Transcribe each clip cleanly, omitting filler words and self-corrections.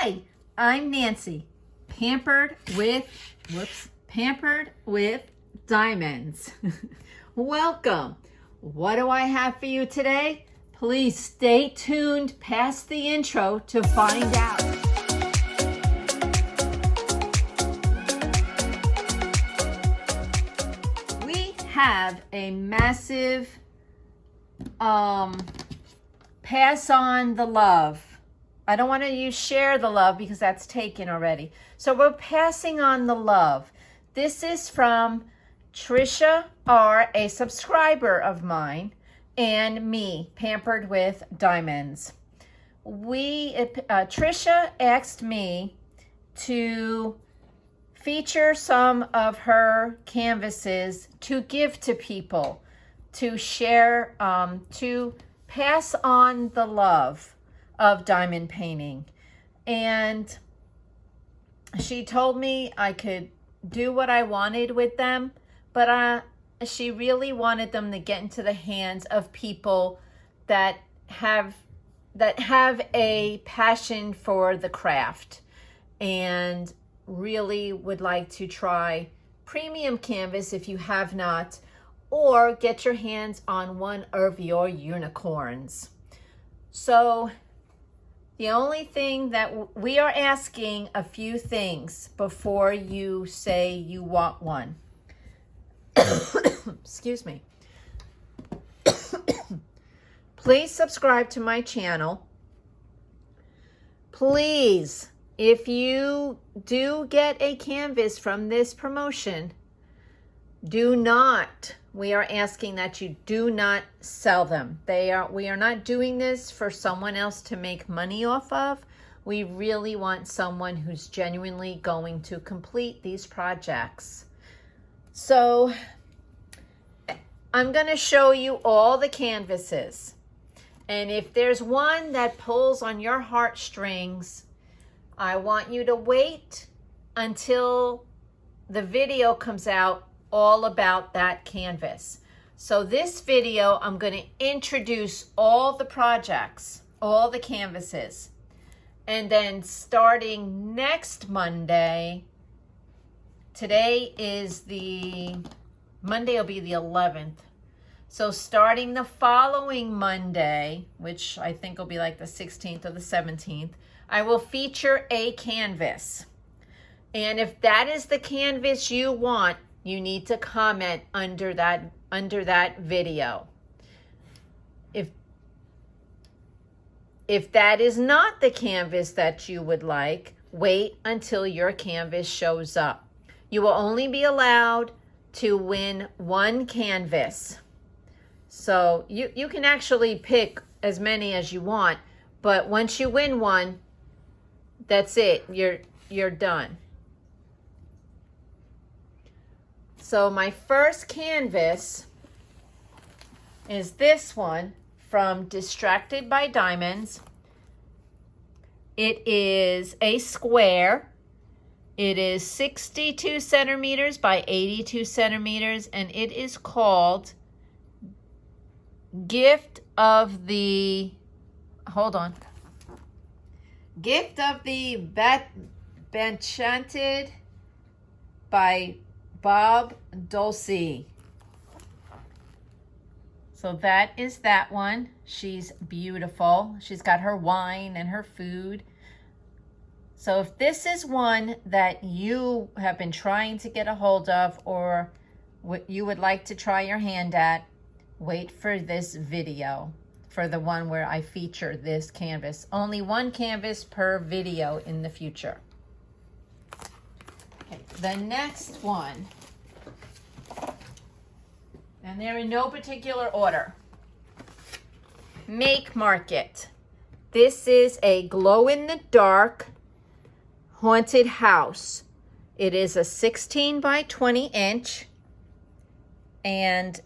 Hi, I'm Nancy, Pampered with Diamonds. Welcome. What do I have for you today? Please stay tuned past the intro to find out. We have a massive pass on the love. I don't want to use share the love because that's taken already. So we're passing on the love. This is from Tricia R, a subscriber of mine, and me, Pampered with Diamonds. Tricia asked me to feature some of her canvases to give to people, to share, to pass on the love of diamond painting. And she told me I could do what I wanted with them, but she really wanted them to get into the hands of people that have a passion for the craft and really would like to try premium canvas if you have not, or get your hands on one of your unicorns. So the only thing that we are asking a few things before you say you want one. Excuse me. Please subscribe to my channel. Please, if you do get a canvas from this promotion, we are asking that you do not sell them. We are not doing this for someone else to make money off of. We really want someone who's genuinely going to complete these projects. So I'm going to show you all the canvases. And if there's one that pulls on your heartstrings, I want you to wait until the video comes out all about that canvas. So this video, I'm going to introduce all the projects, all the canvases. And then starting next Monday, Monday will be the 11th. So starting the following Monday, which I think will be like the 16th or the 17th, I will feature a canvas. And if that is the canvas you want, you need to comment under that video. If that is not the canvas that you would like, wait until your canvas shows up. You will only be allowed to win one canvas. So you can actually pick as many as you want, but once you win one, that's it. You're done. So my first canvas is this one from Distracted by Diamonds. It is a square. It is 62 centimeters by 82 centimeters, and it is called Gift of the Enchanted by Bob Dulce. So that is that one. She's beautiful. She's got her wine and her food. So if this is one that you have been trying to get a hold of or what you would like to try your hand at, wait for this video for the one where I feature this canvas. Only one canvas per video in the future. Okay, the next one, and they're in no particular order. Make Market. This is a glow-in-the-dark haunted house. It is a 16 by 20 inch, and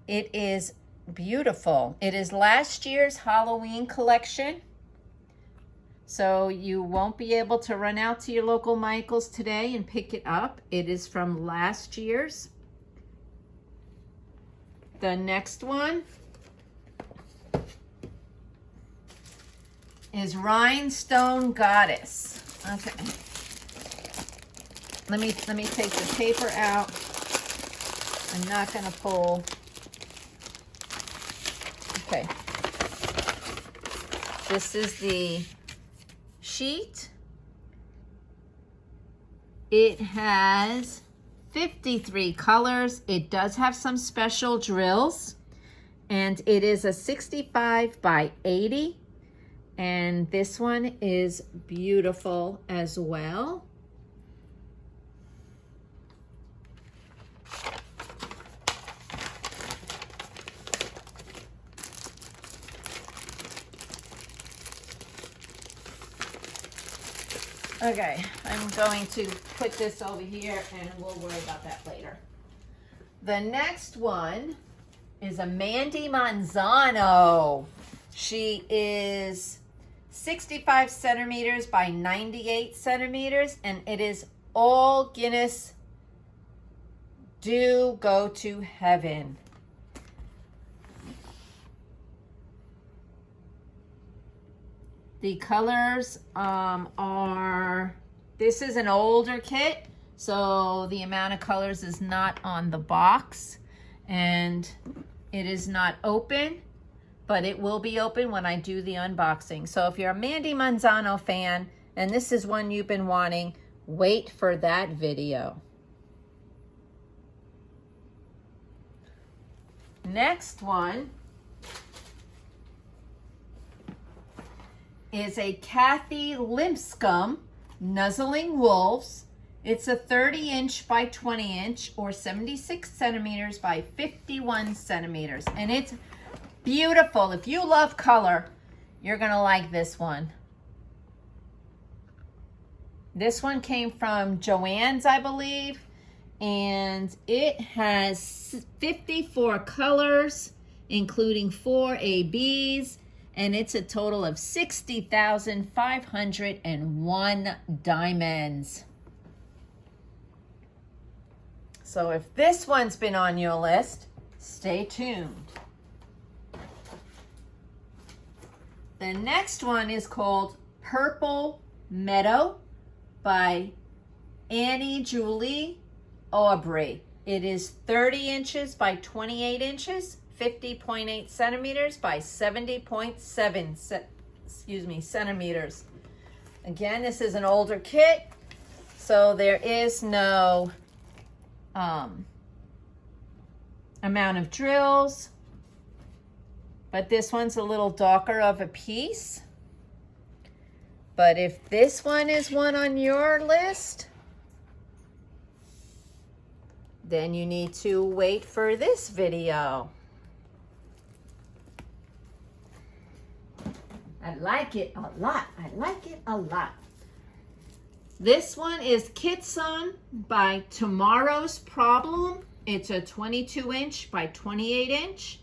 it is beautiful. It is last year's Halloween collection. So you won't be able to run out to your local Michael's today and pick it up. It is from last year's. The next one is Rhinestone Goddess. Okay. Let me take the paper out. I'm not going to pull. Okay. This is the sheet. It has 53 colors. It does have some special drills. And it is a 65 by 80. And this one is beautiful as well. Okay, I'm going to put this over here and we'll worry about that later. The next one is a Mandy Monzano. She is 65 centimeters by 98 centimeters, and it is all Guinness Do Go to Heaven. The colors are, this is an older kit, so the amount of colors is not on the box, and it is not open, but it will be open when I do the unboxing. So if you're a Mandy Monzano fan, and this is one you've been wanting, wait for that video. Next one is a Kathy Limpscomb Nuzzling Wolves. It's a 30-inch by 20-inch or 76 centimeters by 51 centimeters. And it's beautiful. If you love color, you're going to like this one. This one came from Joann's, I believe. And it has 54 colors, including 4 ABs. And it's a total of 60,501 diamonds. So if this one's been on your list, stay tuned. The next one is called Purple Meadow by Annie Julie Aubrey. It is 30 inches by 28 inches. 50.8 centimeters by 70.7 centimeters. Again, this is an older kit, so there is no amount of drills, but this one's a little darker of a piece. But if this one is one on your list, then you need to wait for this video. I like it a lot. I like it a lot. This one is Kitson by Tomorrow's Problem. It's a 22-inch by 28-inch,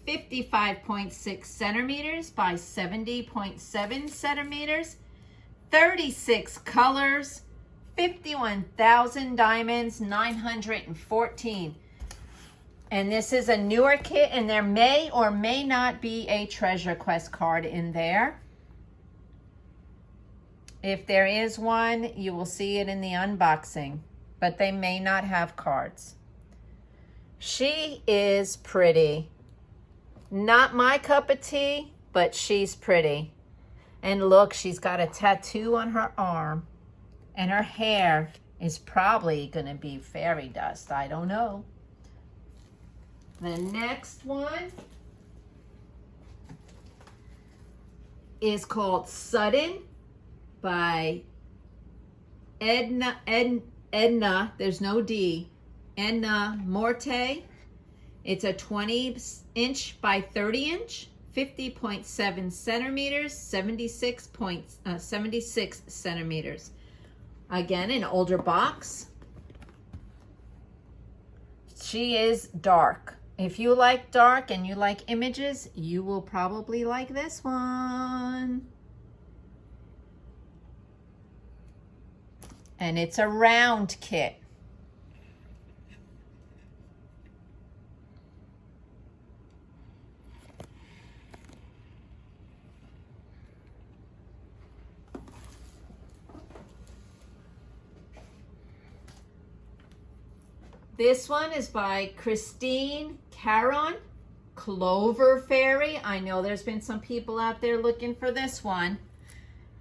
55.6 centimeters by 70.7 centimeters, 36 colors, 51,000 diamonds, 914. And this is a newer kit, and there may or may not be a treasure quest card in there. If there is one, you will see it in the unboxing, but they may not have cards. She is pretty. Not my cup of tea, but she's pretty. And look, she's got a tattoo on her arm, and her hair is probably going to be fairy dust. I don't know. The next one is called Sudden by Edna, there's no D, Edna Morte. It's a 20-inch by 30-inch, 50.7 centimeters, 76 centimeters. Again, an older box. She is dark. If you like dark and you like images, you will probably like this one. And it's a round kit. This one is by Christine Caron, Clover Fairy. I know there's been some people out there looking for this one.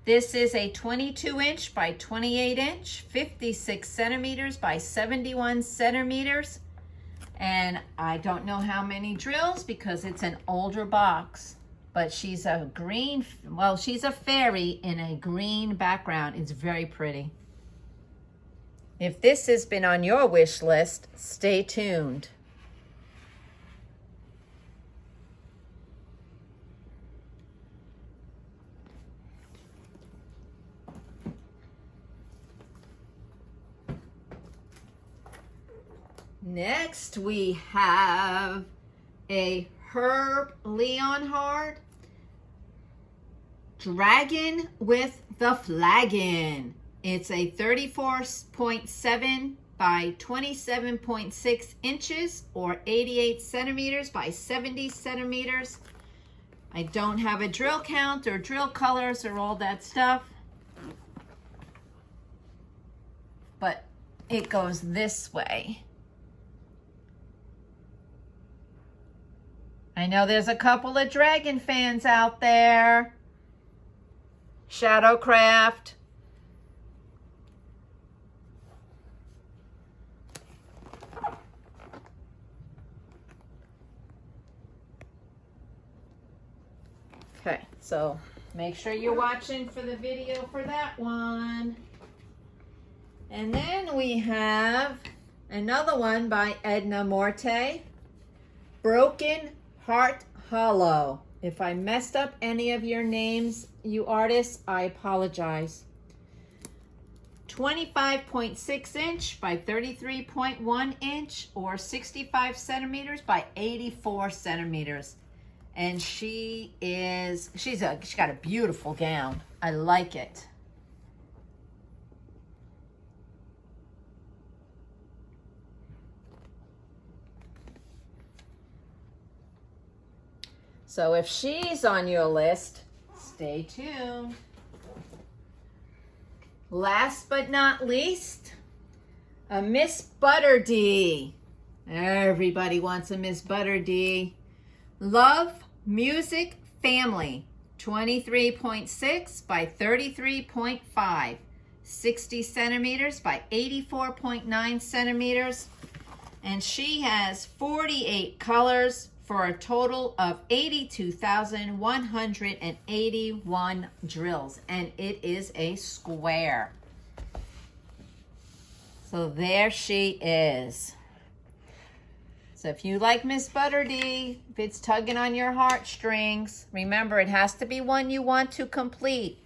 This is a 22-inch by 28-inch, 56 centimeters by 71 centimeters. And I don't know how many drills because it's an older box. But she's a green, well, she's a fairy in a green background. It's very pretty. If this has been on your wish list, stay tuned. Next, we have a Herb Leonhard Dragon with the Flagon. It's a 34.7 by 27.6 inches or 88 centimeters by 70 centimeters. I don't have a drill count or drill colors or all that stuff, but it goes this way. I know there's a couple of dragon fans out there. Shadowcraft. Okay, so make sure you're watching for the video for that one. And then we have another one by Edna Morte, Broken Heart Holo. If I messed up any of your names, you artists, I apologize. 25.6 inch by 33.1 inch or 65 centimeters by 84 centimeters. And she's got a beautiful gown. I like it. So if she's on your list, stay tuned. Last but not least, a Miss R0de. Everybody wants a Miss R0de. Love Music Family, 23.6 by 33.5, 60 centimeters by 84.9 centimeters. And she has 48 colors for a total of 82,181 drills. And it is a square. So there she is. So if you like Miss R0de, if it's tugging on your heartstrings, remember it has to be one you want to complete.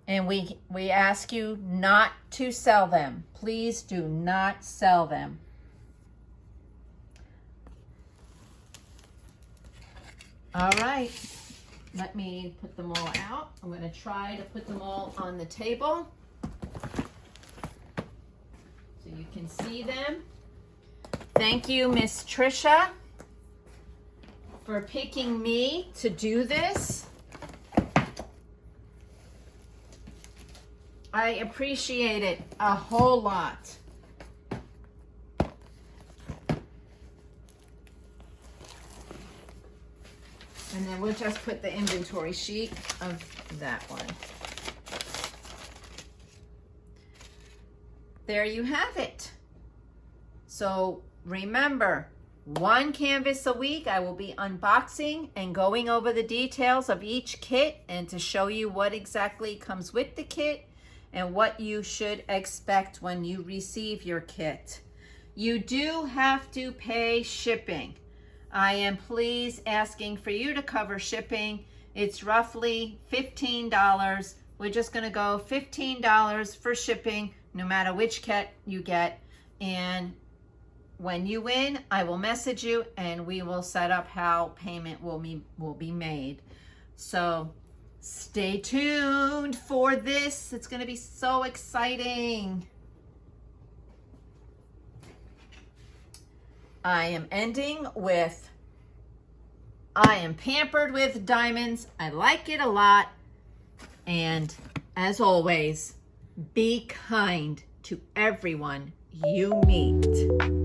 And we ask you not to sell them. Please do not sell them. All right, let me put them all out. I'm going to try to put them all on the table so you can see them. Thank you, Miss Tricia, for picking me to do this. I appreciate it a whole lot. And then we'll just put the inventory sheet of that one. There you have it. So remember, one canvas a week. I will be unboxing and going over the details of each kit and to show you what exactly comes with the kit and what you should expect when you receive your kit. You do have to pay shipping. I am please asking for you to cover shipping. It's roughly $15. We're just gonna go $15 for shipping, no matter which kit you get. And when you win, I will message you and we will set up how payment will be made. So stay tuned for this. It's gonna be so exciting. I am ending with, I am pampered with diamonds. I like it a lot. And as always, be kind to everyone you meet.